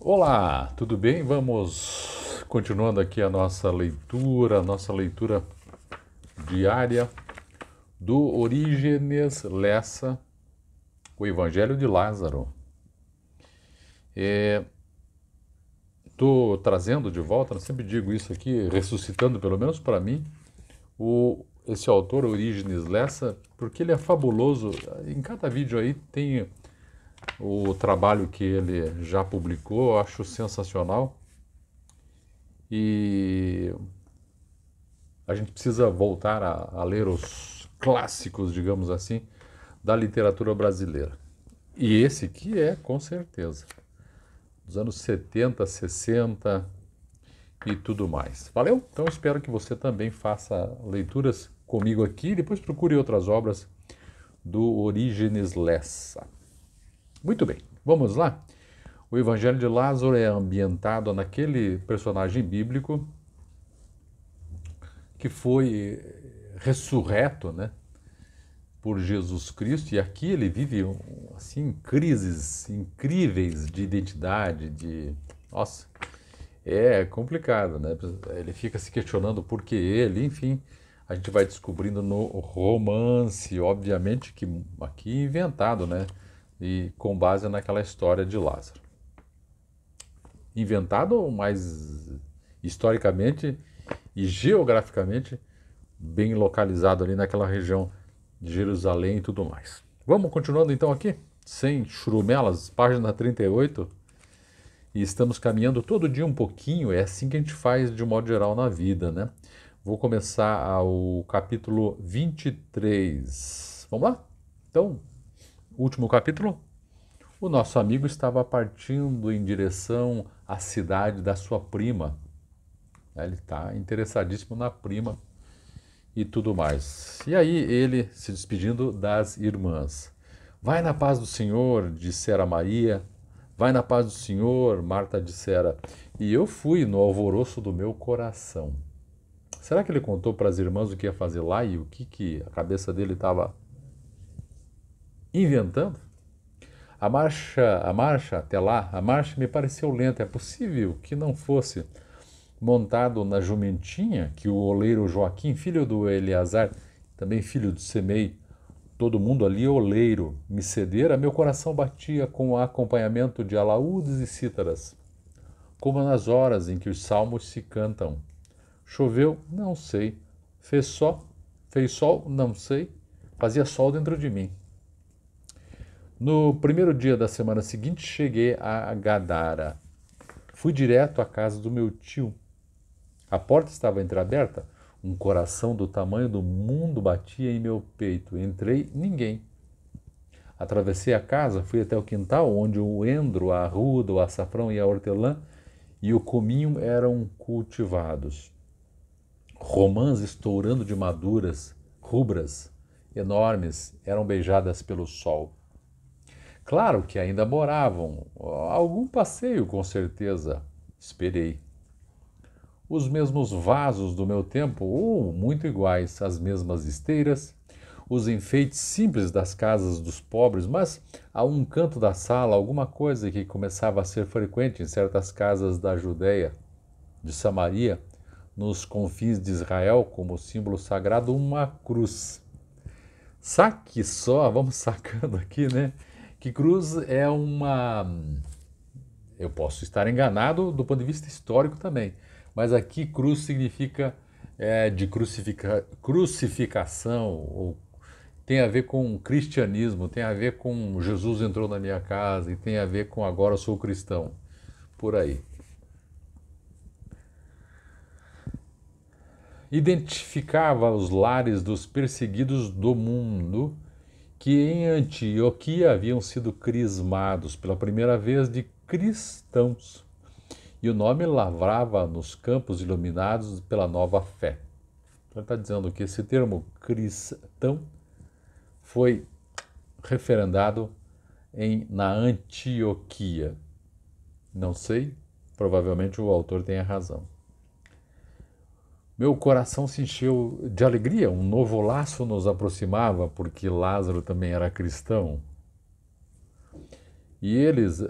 Olá, tudo bem? Vamos continuando aqui a nossa leitura diária do Orígenes Lessa, o Evangelho de Lázaro. Estou trazendo de volta, eu sempre digo isso aqui, ressuscitando pelo menos para mim, esse autor Orígenes Lessa, porque ele é fabuloso. Em cada vídeo aí tem o trabalho que ele já publicou, eu acho sensacional. E a gente precisa voltar a ler os clássicos, digamos assim, da literatura brasileira. E esse aqui é, com certeza, dos anos 70, 60 e tudo mais. Valeu? Então espero que você também faça leituras comigo aqui e depois procure outras obras do Orígenes Lessa. Muito bem, vamos lá? O Evangelho de Lázaro é ambientado naquele personagem bíblico que foi ressurreto, né, por Jesus Cristo, e aqui ele vive assim crises incríveis de identidade, nossa, é complicado, né? Ele fica se questionando por que ele, enfim, a gente vai descobrindo no romance, obviamente que aqui inventado, né? E com base naquela história de Lázaro. Inventado, mas historicamente e geograficamente bem localizado ali naquela região de Jerusalém e tudo mais. Vamos continuando então aqui, sem churumelas, página 38, e estamos caminhando todo dia um pouquinho, é assim que a gente faz de modo geral na vida, né? Vou começar o capítulo 23. Vamos lá? Então, último capítulo. O nosso amigo estava partindo em direção à cidade da sua prima. Ele está interessadíssimo na prima e tudo mais. E aí ele se despedindo das irmãs. Vai na paz do Senhor, dissera Maria. Vai na paz do Senhor, Marta dissera. E eu fui no alvoroço do meu coração. Será que ele contou para as irmãs o que ia fazer lá e o que a cabeça dele estava inventando? A marcha até lá, a marcha me pareceu lenta. É possível que não fosse montado na jumentinha que o oleiro Joaquim, filho do Eleazar, também filho de Semei, todo mundo ali oleiro, me cedera. Meu coração batia com o acompanhamento de alaúdes e cítaras, como nas horas em que os salmos se cantam. Choveu? Não sei. Fez sol? Não sei. Fazia sol dentro de mim. No primeiro dia da semana seguinte, cheguei a Gadara. Fui direto à casa do meu tio. A porta estava entreaberta. Um coração do tamanho do mundo batia em meu peito. Entrei, ninguém. Atravessei a casa, fui até o quintal, onde o endro, a arruda, o açafrão e a hortelã e o cominho eram cultivados. Romãs estourando de maduras, rubras, enormes, eram beijadas pelo sol. Claro que ainda moravam. Algum passeio, com certeza. Esperei. Os mesmos vasos do meu tempo, ou muito iguais, as mesmas esteiras, os enfeites simples das casas dos pobres, mas a um canto da sala alguma coisa que começava a ser frequente em certas casas da Judéia, de Samaria, nos confins de Israel, como símbolo sagrado, uma cruz. Saque só, vamos sacando aqui, né? Que cruz é uma... Eu posso estar enganado do ponto de vista histórico também, mas aqui cruz significa de crucificação, ou tem a ver com cristianismo, tem a ver com Jesus entrou na minha casa e tem a ver com agora eu sou cristão, por aí. Identificava os lares dos perseguidos do mundo que em Antioquia haviam sido crismados pela primeira vez de cristãos, e o nome lavrava nos campos iluminados pela nova fé. Então ele está dizendo que esse termo cristão foi referendado na Antioquia. Não sei, provavelmente o autor tenha razão. Meu coração se encheu de alegria, um novo laço nos aproximava, porque Lázaro também era cristão. E eles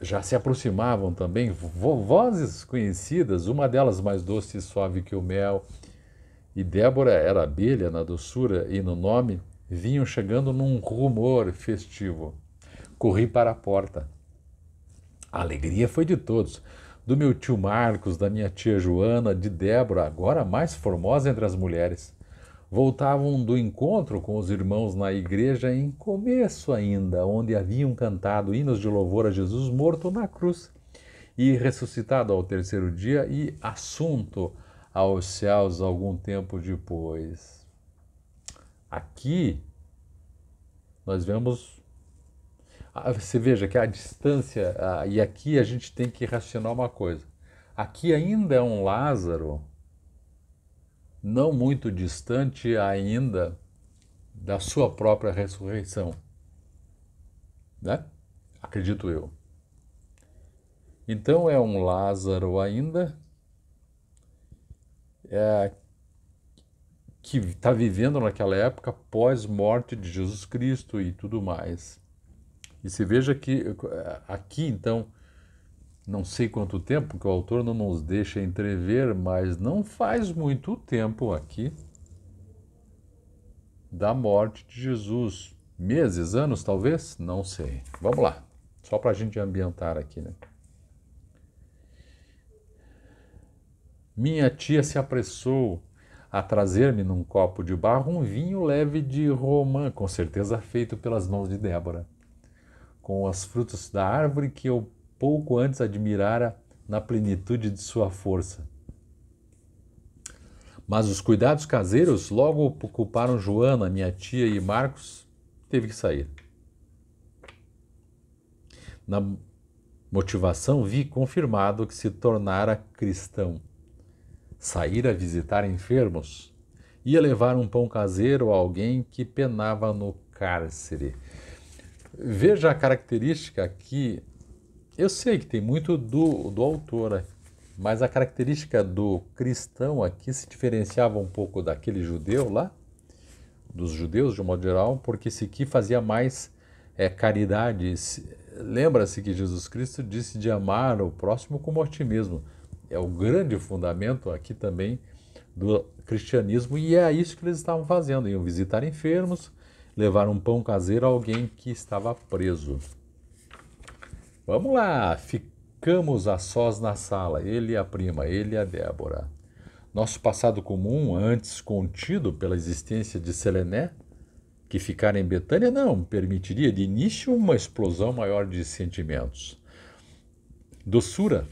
Já se aproximavam também vozes conhecidas, uma delas mais doce e suave que o mel, e Débora era abelha na doçura e no nome, vinham chegando num rumor festivo. Corri para a porta. A alegria foi de todos. Do meu tio Marcos, da minha tia Joana, de Débora, agora a mais formosa entre as mulheres. Voltavam do encontro com os irmãos na igreja em começo ainda, onde haviam cantado hinos de louvor a Jesus morto na cruz e ressuscitado ao terceiro dia e assunto aos céus algum tempo depois. Aqui nós vemos, você veja que a distância, e aqui a gente tem que racionar uma coisa. Aqui ainda é um Lázaro não muito distante ainda da sua própria ressurreição, né? Acredito eu. Então é um Lázaro ainda que está vivendo naquela época pós-morte de Jesus Cristo e tudo mais. E se veja que aqui então, não sei quanto tempo, que o autor não nos deixa entrever, mas não faz muito tempo aqui da morte de Jesus. Meses, anos talvez? Não sei. Vamos lá, só para a gente ambientar aqui, né? Minha tia se apressou a trazer-me num copo de barro um vinho leve de romã, com certeza feito pelas mãos de Débora, com os frutos da árvore que eu pouco antes admirara na plenitude de sua força. Mas os cuidados caseiros logo ocuparam Joana, minha tia, e Marcos teve que sair. Na motivação vi confirmado que se tornara cristão. Sair a visitar enfermos, ia levar um pão caseiro a alguém que penava no cárcere. Veja a característica aqui, eu sei que tem muito do autor, mas a característica do cristão aqui se diferenciava um pouco daquele judeu lá, dos judeus de um modo geral, porque esse aqui fazia mais caridade. Lembra-se que Jesus Cristo disse de amar o próximo como a ti mesmo. É o grande fundamento aqui também do cristianismo, e é isso que eles estavam fazendo, iam visitar enfermos, levar um pão caseiro a alguém que estava preso. Vamos lá, ficamos a sós na sala, ele e a prima, ele e a Débora. Nosso passado comum, antes contido pela existência de Selené, que ficar em Betânia, não permitiria de início uma explosão maior de sentimentos. Doçura,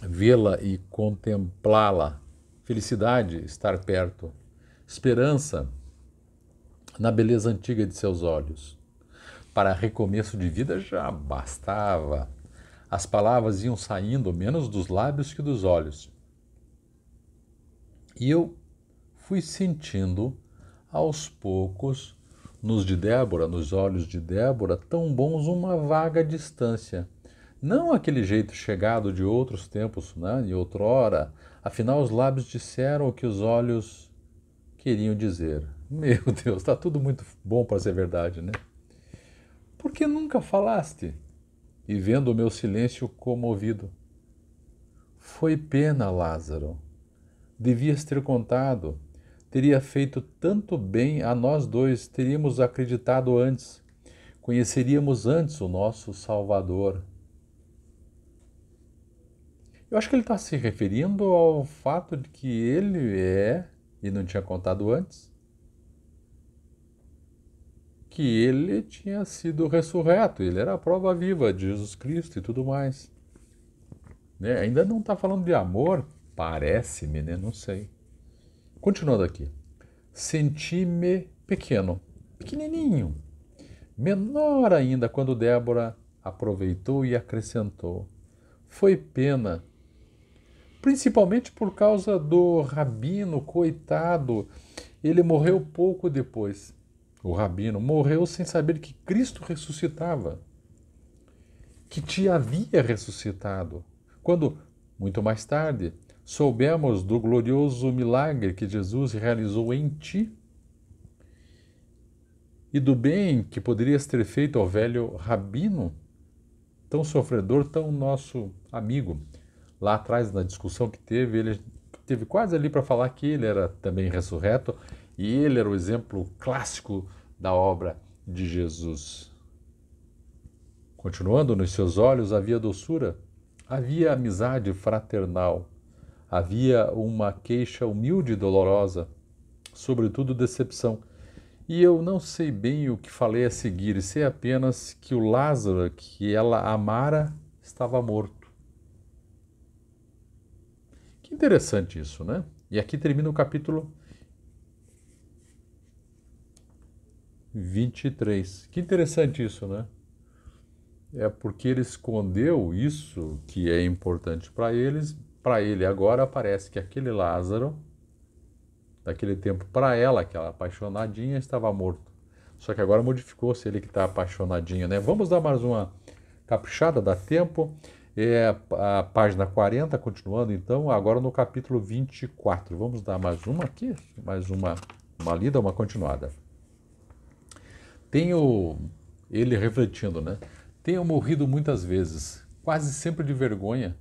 vê-la e contemplá-la, felicidade, estar perto, esperança na beleza antiga de seus olhos. Para recomeço de vida já bastava. As palavras iam saindo menos dos lábios que dos olhos. E eu fui sentindo, aos poucos, nos olhos de Débora, tão bons uma vaga distância. Não aquele jeito chegado de outros tempos, né, de outrora. Afinal, os lábios disseram o que os olhos queriam dizer. Meu Deus, está tudo muito bom para ser verdade, né? Por que nunca falaste? E vendo o meu silêncio comovido. Foi pena, Lázaro. Devias ter contado. Teria feito tanto bem a nós dois, teríamos acreditado antes. Conheceríamos antes o nosso Salvador. Eu acho que ele está se referindo ao fato de que ele e não tinha contado antes, que ele tinha sido ressurreto, ele era a prova viva de Jesus Cristo e tudo mais. Né? Ainda não está falando de amor, parece-me, né? Não sei. Continuando aqui. Senti-me pequeno, pequenininho, menor ainda quando Débora aproveitou e acrescentou. Foi pena, principalmente por causa do Rabino, coitado. Ele morreu pouco depois. O Rabino morreu sem saber que Cristo ressuscitava, que te havia ressuscitado. Quando, muito mais tarde, soubemos do glorioso milagre que Jesus realizou em ti e do bem que poderias ter feito ao velho Rabino, tão sofredor, tão nosso amigo. Lá atrás, na discussão que teve, ele teve quase ali para falar que ele era também ressurreto e ele era o exemplo clássico da obra de Jesus. Continuando, nos seus olhos havia doçura, havia amizade fraternal, havia uma queixa humilde e dolorosa, sobretudo decepção. E eu não sei bem o que falei a seguir, sei apenas que o Lázaro que ela amara estava morto. Que interessante isso, né? E aqui termina o capítulo 23. Que interessante isso, né? É porque ele escondeu isso que é importante para eles, para ele. Agora parece que aquele Lázaro, daquele tempo para ela, aquela apaixonadinha, estava morto. Só que agora modificou-se, ele que está apaixonadinho, né? Vamos dar mais uma caprichada, dá tempo. É a página 40, continuando então, agora no capítulo 24. Vamos dar mais uma aqui, mais uma lida, uma continuada. Tenho, ele refletindo, né? Tenho morrido muitas vezes, quase sempre de vergonha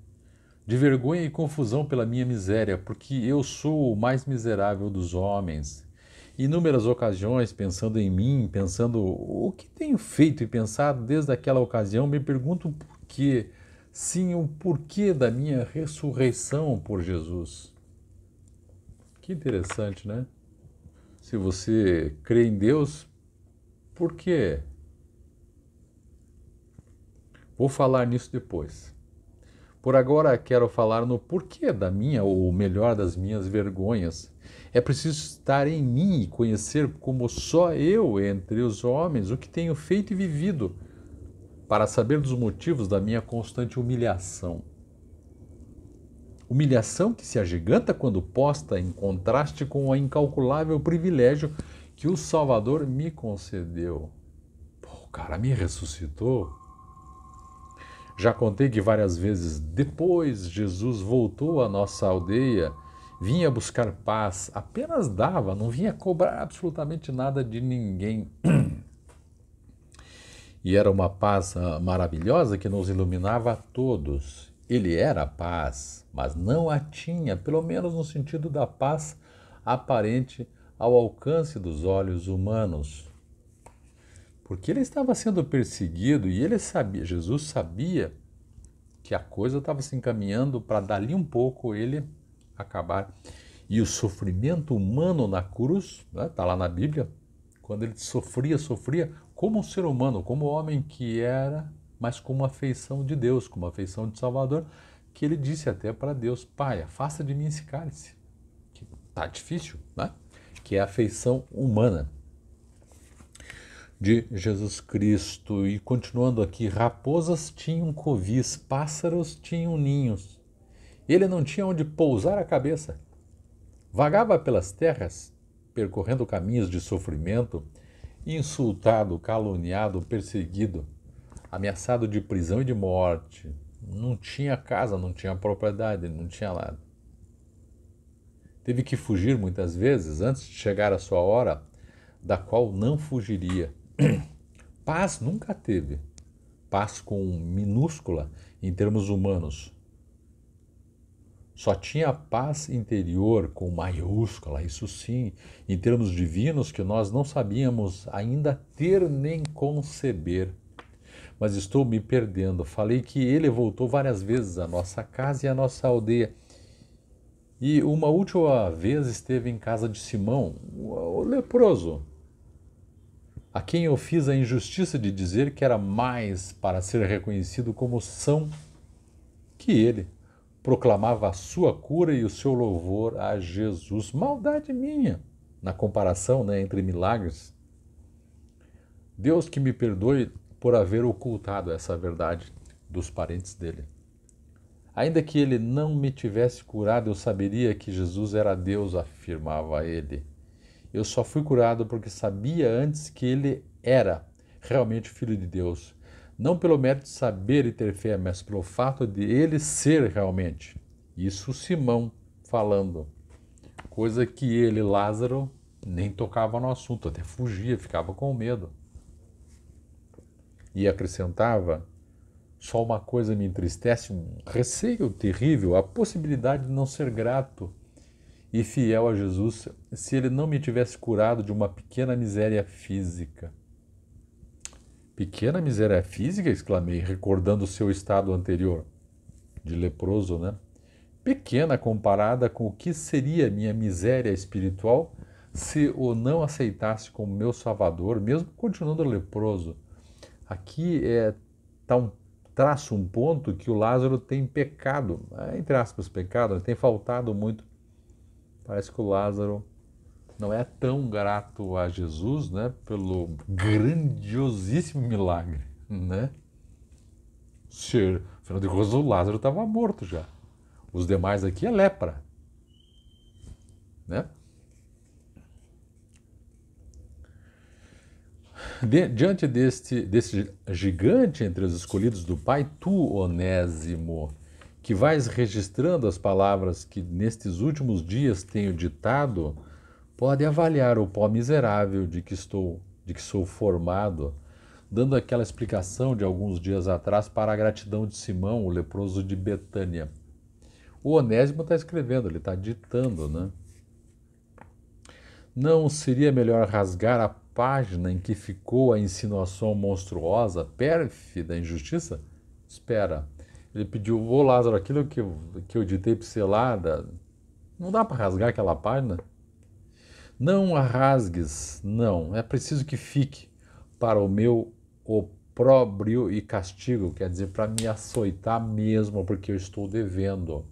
e confusão pela minha miséria, porque eu sou o mais miserável dos homens. Inúmeras ocasiões, pensando em mim, pensando o que tenho feito e pensado desde aquela ocasião, me pergunto o porquê, sim, o porquê da minha ressurreição por Jesus. Que interessante, né? Se você crê em Deus, por quê? Vou falar nisso depois. Por agora quero falar no porquê da minha, ou melhor, das minhas vergonhas. É preciso estar em mim e conhecer como só eu entre os homens o que tenho feito e vivido, para saber dos motivos da minha constante humilhação. Humilhação que se agiganta quando posta em contraste com o incalculável privilégio que o Salvador me concedeu. Pô, o cara me ressuscitou. Já contei que várias vezes depois Jesus voltou à nossa aldeia, vinha buscar paz, apenas dava, não vinha cobrar absolutamente nada de ninguém. E era uma paz maravilhosa que nos iluminava a todos. Ele era a paz, mas não a tinha, pelo menos no sentido da paz aparente ao alcance dos olhos humanos. Porque ele estava sendo perseguido e ele sabia, Jesus sabia que a coisa estava se encaminhando para dali um pouco ele acabar. E o sofrimento humano na cruz, está lá na Bíblia, quando ele sofria como um ser humano, como homem que era, mas com uma afeição de Deus, com uma afeição de Salvador, que ele disse até para Deus, Pai, afasta de mim esse cálice, que está difícil, né? Que é a afeição humana de Jesus Cristo. E continuando aqui, raposas tinham covis, pássaros tinham ninhos. Ele não tinha onde pousar a cabeça. Vagava pelas terras, percorrendo caminhos de sofrimento, insultado, caluniado, perseguido, ameaçado de prisão e de morte. Não tinha casa, não tinha propriedade, não tinha nada. Teve que fugir muitas vezes antes de chegar a sua hora, da qual não fugiria. Paz nunca teve. Paz com minúscula em termos humanos. Só tinha paz interior com maiúscula, isso sim, em termos divinos que nós não sabíamos ainda ter nem conceber. Mas estou me perdendo. Falei que ele voltou várias vezes à nossa casa e à nossa aldeia. E uma última vez esteve em casa de Simão, o leproso, a quem eu fiz a injustiça de dizer que era mais para ser reconhecido como são que ele. Proclamava a sua cura e o seu louvor a Jesus. Maldade minha, na comparação, né, entre milagres. Deus que me perdoe por haver ocultado essa verdade dos parentes dele. Ainda que ele não me tivesse curado, eu saberia que Jesus era Deus, afirmava ele. Eu só fui curado porque sabia antes que ele era realmente Filho de Deus. Não pelo mérito de saber e ter fé, mas pelo fato de ele ser realmente. Isso Simão falando. Coisa que ele, Lázaro, nem tocava no assunto, até fugia, ficava com medo. E acrescentava, Só uma coisa me entristece, um receio terrível, a possibilidade de não ser grato e fiel a Jesus se ele não me tivesse curado de uma pequena miséria física. Pequena miséria física? Exclamei, recordando o seu estado anterior, de leproso, né? Pequena comparada com o que seria minha miséria espiritual se o não aceitasse como meu salvador, mesmo continuando leproso. Aqui traço um ponto que o Lázaro tem pecado, entre aspas, pecado, tem faltado muito. Parece que o Lázaro não é tão grato a Jesus, né, pelo grandiosíssimo milagre, né? Afinal de contas, o Lázaro estava morto já. Os demais aqui é lepra, né? Diante deste gigante entre os escolhidos do Pai, tu, Onésimo, que vais registrando as palavras que nestes últimos dias tenho ditado, pode avaliar o pó miserável de que sou formado, dando aquela explicação de alguns dias atrás para a gratidão de Simão, o leproso de Betânia. O Onésimo está escrevendo, ele está ditando, né? Não seria melhor rasgar a página em que ficou a insinuação monstruosa, pérfida injustiça? Espera. Ele pediu, ô Lázaro, aquilo que eu ditei para você lá, não dá para rasgar aquela página? Não a rasgues, não. É preciso que fique para o meu opróbrio e castigo, quer dizer, para me açoitar mesmo, porque eu estou devendo.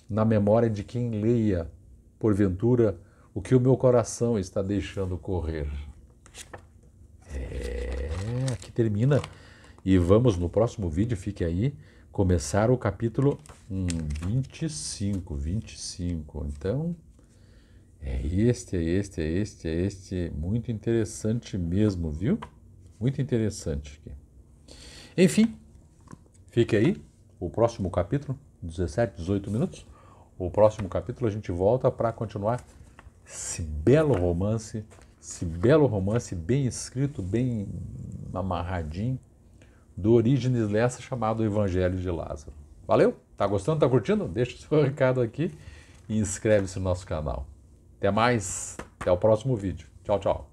Na memória de quem leia, porventura, o que o meu coração está deixando correr. Aqui termina. E vamos no próximo vídeo, fique aí, começar o capítulo 25. Então, é este. Muito interessante mesmo, viu? Muito interessante aqui. Enfim, fique aí. O próximo capítulo, 17, 18 minutos. O próximo capítulo a gente volta para continuar esse belo romance bem escrito, bem amarradinho, do Orígenes Lessa, chamado Evangelho de Lázaro. Valeu? Tá gostando? Tá curtindo? Deixa o seu recado aqui e inscreve-se no nosso canal. Até mais, até o próximo vídeo. Tchau, tchau.